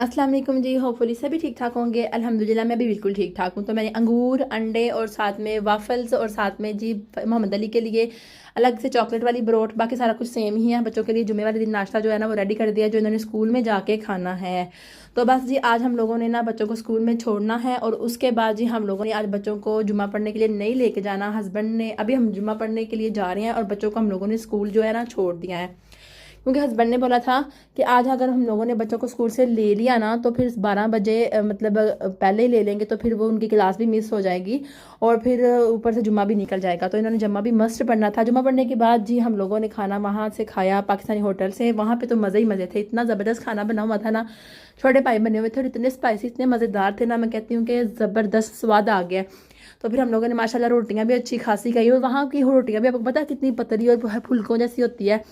अस्सलाम वालेकुम जी। होपफुली सभी ठीक ठाक होंगे। अल्हम्दुलिल्लाह मैं भी बिल्कुल ठीक ठाक हूँ। तो मैंने अंगूर, अंडे और साथ में वाफ़ल्स और साथ में जी मोहम्मद अली के लिए अलग से चॉकलेट वाली ब्रोट, बाकी सारा कुछ सेम ही है। बच्चों के लिए जुम्मे वाले दिन नाश्ता जो है ना वो रेडी कर दिया, जो इन्होंने स्कूल में जाके खाना है। तो बस जी आज हम लोगों ने ना बच्चों को स्कूल में छोड़ना है और उसके बाद जी हम लोगों ने आज बच्चों को जुम्मा पढ़ने के लिए नहीं लेके जाना। हस्बैंड ने अभी हम जुम्मा पढ़ने के लिए जा रहे हैं और बच्चों को हम लोगों ने स्कूल जो है ना छोड़ दिया है, क्योंकि हस्बैंड ने बोला था कि आज अगर हम लोगों ने बच्चों को स्कूल से ले लिया ना तो फिर 12 बजे मतलब पहले ही ले लेंगे तो फिर वो उनकी क्लास भी मिस हो जाएगी और फिर ऊपर से जुम्मा भी निकल जाएगा। तो इन्होंने जुम्मा भी मस्त पढ़ना था। जुम्मा पढ़ने के बाद जी हम लोगों ने खाना वहाँ से खाया, पाकिस्तानी होटल से। वहाँ पे तो मज़े ही मज़े थे, इतना ज़बरदस्त खाना बना हुआ था ना, छोटे पाई बने हुए थे और इतने स्पाइसी, इतने मज़ेदार थे ना, मैं कहती हूँ कि ज़बरदस्त स्वाद आ गया। तो फिर हम लोगों ने माशाल्लाह रोटियां भी अच्छी खासी खाई और वहाँ की रोटियां भी आपको पता है कितनी पतली और फुलकों जैसी होती है।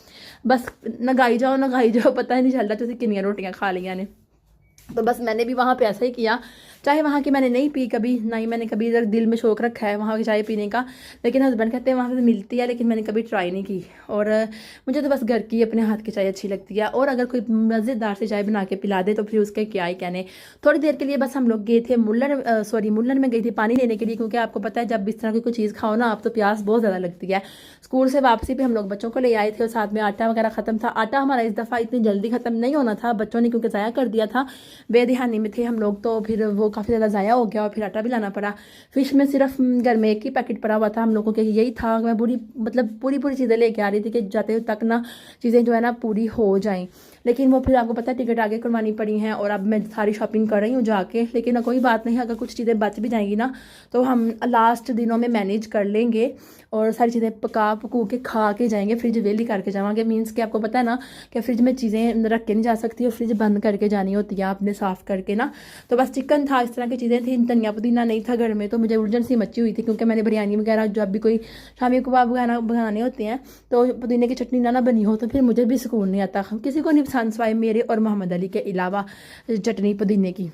बस नगाई जाओ पता ही नहीं चलता तुझे कितनी रोटियां खा लिया ने। तो बस मैंने भी वहाँ पे ऐसा ही किया। चाहे वहाँ की मैंने नहीं पी कभी, ना ही मैंने कभी इधर दिल में शौक रखा है वहाँ की चाय पीने का, लेकिन हस्बैंड कहते हैं वहाँ पे मिलती है, लेकिन मैंने कभी ट्राई नहीं की। और मुझे तो बस घर की अपने हाथ की चाय अच्छी लगती है, और अगर कोई मज़ेदार से चाय बना के पिला दे तो फिर उसके क्या ही कहने। थोड़ी देर के लिए बस हम लोग गए थे मुल्लन में गई थी पानी लेने के लिए, क्योंकि आपको पता है जब इस तरह की कोई चीज़ खाओ ना आप तो प्यास बहुत ज़्यादा लगती है। स्कूल से वापसी पे हम लोग बच्चों को ले आए थे और साथ में आटा वगैरह ख़त्म था। आटा हमारा इस दफ़ा इतनी जल्दी ख़त्म नहीं होना था, बच्चों ने क्योंकि ज़ाया कर दिया था, बेध्यानी में थे हम लोग, तो फिर वो काफ़ी ज़्यादा ज़ाया हो गया और फिर आटा भी लाना पड़ा। फिश में सिर्फ घर में एक ही पैकेट पड़ा हुआ था हम लोगों के, यही था। मैं पूरी चीज़ें लेके आ रही थी कि जाते तक ना चीज़ें जो है ना पूरी हो जाएं, लेकिन वो फिर आपको पता है टिकट आगे करवानी पड़ी हैं और अब मैं सारी शॉपिंग कर रही हूँ जाके। लेकिन कोई बात नहीं, अगर कुछ चीज़ें बच भी जाएंगी ना तो हम लास्ट दिनों में मैनेज कर लेंगे और सारी चीज़ें पकू के खा के जाएंगे, फ्रिज वेली करके जाएंगे। मीन्स कि आपको पता है ना कि फ्रिज में चीज़ें रख के नहीं जा सकती और फ्रिज बंद करके जानी होती है आपने साफ़ करके ना। तो बस चिकन था, इस तरह की चीज़ें थी, धनिया पुदीना नहीं था घर में, तो मुझे उलझन सी मची हुई थी, क्योंकि मैंने बिरयानी वगैरह जब भी कोई शामी कबाब वगैरह बनाने होते हैं तो पुदीने की चटनी ना बनी हो तो फिर मुझे भी सुकून नहीं आता। किसी को नहीं पसंद सिवाय मेरे और मोहम्मद अली के अलावा चटनी पुदीने की।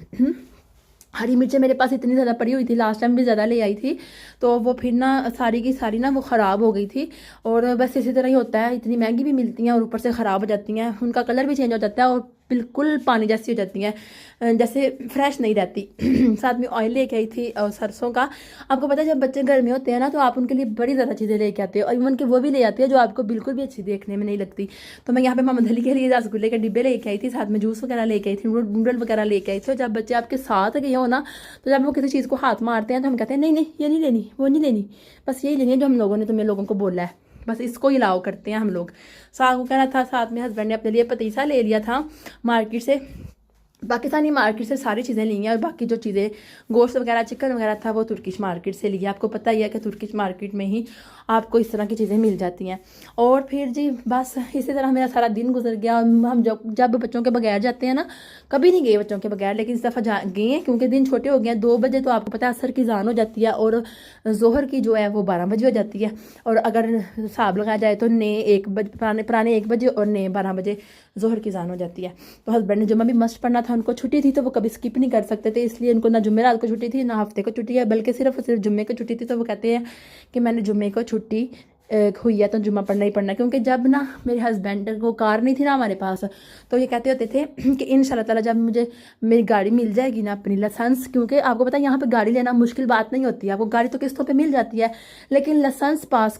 हरी मिर्चें मेरे पास इतनी ज़्यादा पड़ी हुई थी, लास्ट टाइम भी ज़्यादा ले आई थी, तो वो फिर ना सारी की सारी ना वो ख़राब हो गई थी। और बस इसी तरह ही होता है, इतनी महंगी भी मिलती हैं और ऊपर से ख़राब हो जाती हैं, उनका कलर भी चेंज हो जाता है और बिल्कुल पानी जैसी हो जाती हैं, जैसे फ्रेश नहीं रहती। साथ में ऑयल लेके आई थी और सरसों का। आपको पता है जब बच्चे घर में होते हैं ना तो आप उनके लिए बड़ी ज़्यादा चीज़ें लेके आते हो, और इवन के वो भी ले आती है जो आपको बिल्कुल भी अच्छी देखने में नहीं लगती। तो मैं यहाँ पे मोहम्मद अली के लिए रसगुल्ले के डिब्बे लेके आई थी, साथ में जूस वगैरह लेके आई थी, नूडल वगैरह लेके आई थी। और जब बच्चे आपके साथ गए हो ना तो जब वो किसी चीज़ को हाथ मारते हैं तो हम कहते हैं नहीं नहीं ये नहीं लेनी, वो नहीं लेनी, बस यही लेनी है जो हम लोगों ने तुम्हें लोगों को बोला है, बस इसको ही लाओ करते हैं हम लोग। साग को कहना था, साथ में हस्बैंड ने अपने लिए पतीसा ले लिया था मार्केट से, पाकिस्तानी मार्केट से सारी चीज़ें ली हैं, और बाकी जो चीज़ें गोश्त वगैरह चिकन वगैरह था वो तुर्किश मार्केट से लिया। आपको पता ही है कि तुर्किश मार्केट में ही आपको इस तरह की चीज़ें मिल जाती हैं। और फिर जी बस इसी तरह मेरा सारा दिन गुजर गया। हम जब बच्चों के बगैर जाते हैं ना, कभी नहीं गए बच्चों के बगैर, लेकिन इस दफ़ा गए हैं क्योंकि दिन छोटे हो गए हैं। 2 बजे तो आपको पता है असर की जान हो जाती है और जोहर की जो है वो 12 बजे हो जाती है, और अगर हिसाब लगाया जाए तो नए 1 बजे पुराने 1 बजे और नए 12 बजे जोहर की जान हो जाती है। तो हस्बैंड ने जुम्मा भी मस्त पढ़ना था, उनको छुट्टी थी तो वो कभी स्किप नहीं कर सकते थे, इसलिए उनको ना जुम्मेरात को छुट्टी थी ना हफ्ते को छुट्टी है, बल्कि सिर्फ जुम्मे को छुट्टी थी। तो वो कहते हैं कि मैंने जुम्मे को छुट्टी हुई है तो जुम्मा पढ़ना ही पढ़ना, क्योंकि जब ना मेरे हस्बैंड को कार नहीं थी ना हमारे पास, तो ये कहते होते थे कि इंशाल्लाह ताला जब मुझे मेरी गाड़ी मिल जाएगी ना अपनी लाइसेंस, क्योंकि आपको पता है यहाँ पे गाड़ी लेना मुश्किल बात नहीं होती है, आपको गाड़ी तो किस्तों पे मिल जाती है, लेकिन लाइसेंस पास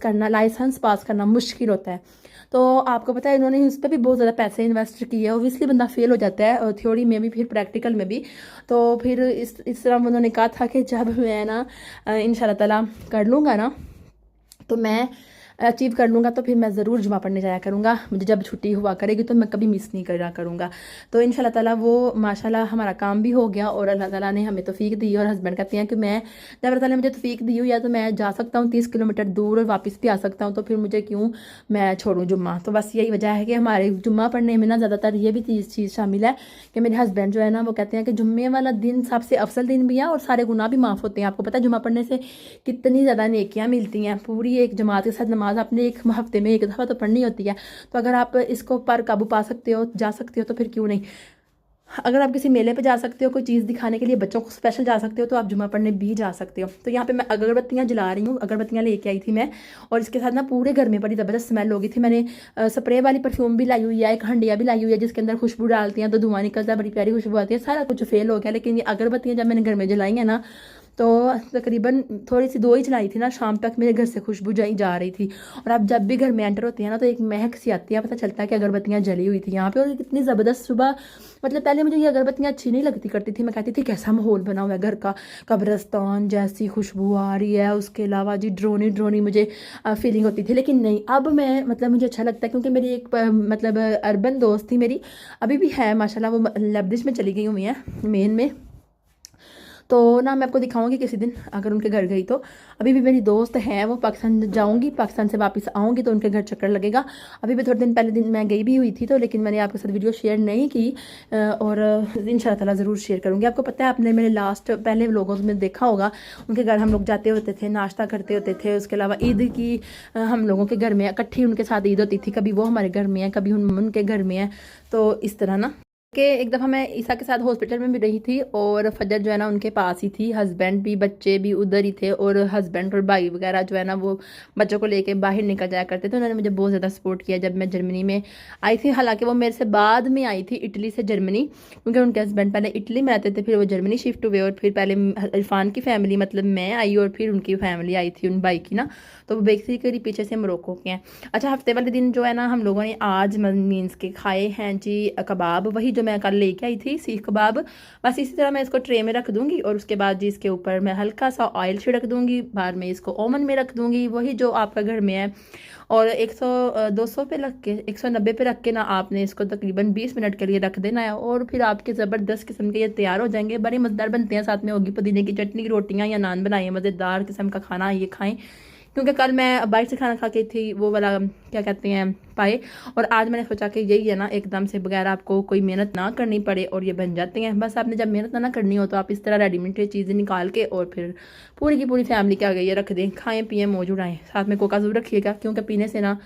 करना मुश्किल होता है। तो आपको पता है इन्होंने उस पर भी बहुत ज़्यादा पैसे इन्वेस्ट किए, ओबियसली बंदा फेल हो जाता है और थ्योरी में भी फिर प्रैक्टिकल में भी। तो फिर इस तरह उन्होंने कहा था कि जब मैं ना इंशाल्लाह ताला कर लूँगा ना, तो मैं अचीव कर लूँगा तो फिर मैं ज़रूर जुमा पढ़ने जाया करूँगा। मुझे जब छुट्टी हुआ करेगी तो मैं कभी मिस नहीं करा करूँगा। तो इंशाल्लाह ताला वो माशाल्लाह हमारा काम भी हो गया और अल्लाह ताला ने हमें तौफीक दी। और हस्बैंड कहते हैं कि मैं जब अल्लाह ताला ने मुझे तौफीक दी हुई है तो मैं जा सकता हूँ 30 किलोमीटर दूर और वापस भी आ सकता हूँ, तो फिर मुझे क्यों मैं छोड़ूँ जुम्मा। तो बस यही वजह है कि हमारे जुम्मा पढ़ने में ना ज़्यादातर ये भी चीज़ शामिल है कि मेरे हस्बैंड जो है ना वो कहते हैं कि जुम्मे वाला दिन सबसे अफसल दिन भी है और सारे गुनाह भी माफ़ होते हैं। आपको पता है जुम्मा पढ़ने से कितनी ज़्यादा नेकियां मिलती हैं, पूरी एक जमात के साथ नमाज आपने एक हफ्ते में 1 दफ़ा तो पढ़नी होती है। तो अगर आप इसको पर काबू पा सकते हो, जा सकते हो, तो फिर क्यों नहीं। अगर आप किसी मेले पे जा सकते हो, कोई चीज़ दिखाने के लिए बच्चों को स्पेशल जा सकते हो, तो आप जुमा पढ़ने भी जा सकते हो। तो यहाँ पे मैं अगरबत्तियाँ जला रही हूँ, अगरबत्तियाँ लेके आई थी मैं, और इसके साथ ना पूरे घर में बड़ी ज़बरदस्त स्मेल हो गई थी। मैंने स्प्रे वाली परफ्यूम भी लाई हुई है, एक हंडिया भी लाई हुई है जिसके अंदर खुशबू डालती हैं तो धुआं निकलता है, बड़ी प्यारी खुशबू आती है। सारा कुछ फेल हो गया, लेकिन ये अगरबत्तियाँ जब मैंने घर में जलाई हैं ना, तो तकरीबन थोड़ी सी 2 ही चलाई थी ना, शाम तक मेरे घर से खुशबू जा रही थी। और आप जब भी घर में एंटर होती है ना, तो एक महक सी आती है, पता चलता है कि अगरबत्तियाँ जली हुई थी यहाँ पे। और कितनी ज़बरदस्त सुबह, मतलब पहले मुझे ये अगरबत्तियाँ अच्छी नहीं लगती करती थी, मैं कहती थी कैसा माहौल बना हुआ है घर का, कब्रस्तान जैसी खुशबू आ रही है। उसके अलावा जी ड्रोनी ड्रोनी मुझे फीलिंग होती थी, लेकिन नहीं, अब मैं मतलब मुझे अच्छा लगता है, क्योंकि मेरी एक मतलब अर्बन दोस्त थी मेरी, अभी भी है माशाल्लाह, वो लबदिश में चली गई हुई है, मेन में। तो ना मैं आपको दिखाऊंगी किसी दिन अगर उनके घर गई तो। अभी भी मेरी दोस्त है, वो पाकिस्तान जाऊंगी, पाकिस्तान से वापस आऊँगी तो उनके घर चक्कर लगेगा। अभी भी थोड़े दिन पहले दिन मैं गई भी हुई थी, तो लेकिन मैंने आपके साथ वीडियो शेयर नहीं की, और इंशाल्लाह ताला ज़रूर शेयर करूँगी। आपको पता है, आपने मेरे लास्ट पहले व्लॉगों में देखा होगा, उनके घर हम लोग जाते होते थे, नाश्ता करते होते थे। उसके अलावा ईद की हम लोगों के घर में इकट्ठी उनके साथ ईद होती थी, कभी वो हमारे घर में है, कभी उनके घर में है। तो इस तरह ना कि एक दफ़ा मैं ईसा के साथ हॉस्पिटल में भी रही थी, और फजर जो है ना उनके पास ही थी, हस्बैंड भी बच्चे भी उधर ही थे, और हस्बैंड और भाई वगैरह जो है ना वो बच्चों को लेके बाहर निकल जाया करते थे। उन्होंने मुझे बहुत ज़्यादा सपोर्ट किया जब मैं जर्मनी में आई थी। हालांकि वो मेरे से बाद में आई थी, इटली से जर्मनी, क्योंकि उनके हस्बैंड पहले इटली में रहते थे, फिर वो जर्मनी शिफ्ट हुए, और फिर पहले इरफान की फैमिली मतलब मैं आई, और फिर उनकी फैमिली आई थी उन भाई की ना। तो वो बेसिकली पीछे से मोरक्को के हैं। अच्छा, हफ्ते वाले दिन जो है ना हम लोगों ने आज मीन्स के खाए हैं जी कबाब, वही जो मैं कल लेके आई थी, सीख कबाब। बस इसी तरह मैं इसको ट्रे में रख दूंगी, और उसके बाद जी इसके ऊपर मैं हल्का सा ऑयल छिड़क दूंगी, बाद में इसको ओवन में रख दूंगी, वही जो आपका घर में है। और 200 पे रख के 190 पे रख के ना आपने इसको तकरीबन 20 मिनट के लिए रख देना है, और फिर आपके ज़बरदस्त किस्म के ये तैयार हो जाएंगे, बड़े मज़ेदार बनते हैं। साथ में होगी पुदीने की चटनी, रोटियाँ या नान बनाइए, मज़ेदार किस्म का खाना ये खाएं। क्योंकि कल मैं बाहर से खाना खा के थी, वो वाला क्या कहते हैं पाए, और आज मैंने सोचा कि यही है ना, एकदम से बगैर आपको कोई मेहनत ना करनी पड़े और ये बन जाते हैं। बस आपने जब मेहनत ना करनी हो तो आप इस तरह रेडीमेड चीज़ें निकाल के और फिर पूरी की पूरी फैमिली के आगे ये रख दें, खाएं पिएं मौज उड़ाएं। साथ में कोका ज़रूर रखिएगा, क्योंकि पीने से ना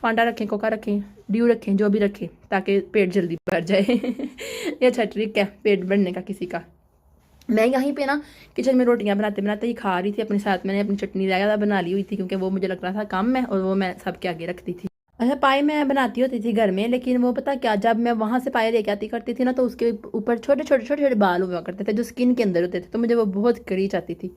फांडा रखें, कोका रखें, ड्यू रखें, जो भी रखें, ताकि पेट जल्दी भर जाए। ये अच्छा ट्रिक है पेट भरने का किसी का। मैं यहीं पे ना किचन में रोटियां बनाते बनाते ही खा रही थी अपने साथ। मैंने अपनी चटनी ज़्यादा बना ली हुई थी, क्योंकि वो मुझे लग रहा था कम है, और वो मैं सबके आगे रखती थी। अच्छा, पाए मैं बनाती होती थी घर में, लेकिन वो पता क्या, जब मैं वहाँ से पाए लेके आती करती थी ना, तो उसके ऊपर छोटे छोटे छोटे छोटे बाल हुआ करते थे जो स्किन के अंदर होते थे, तो मुझे वो बहुत कड़ी जाती थी।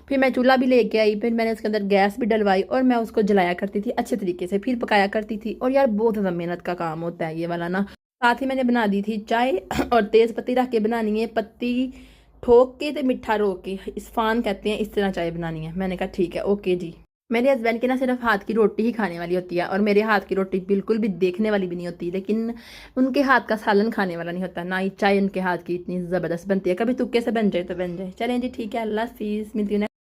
फिर मैं चूल्हा भी लेके आई, फिर मैंने उसके अंदर गैस भी डलवाई, और मैं उसको जलाया करती थी अच्छे तरीके से, फिर पकाया करती थी। और यार बहुत ज़्यादा मेहनत का काम होता है ये वाला ना। साथ ही मैंने बना दी थी चाय, और तेज़ पत्ती रख के बनानी है, पत्ती ठोक के तो मिठा रोक के, इस्फान कहते हैं, इस तरह चाय बनानी है। मैंने कहा ठीक है, ओके जी। मेरे हस्बैंड की ना सिर्फ हाथ की रोटी ही खाने वाली होती है, और मेरे हाथ की रोटी बिल्कुल भी देखने वाली भी नहीं होती, लेकिन उनके हाथ का सालन खाने वाला नहीं होता ना ही चाय उनके हाथ की इतनी ज़बरदस्त बनती है। कभी तुक्के से बन जाए तो बन जाए। चलें जी, ठीक है, अल्लाह हाफिज़, मिलती हूँ।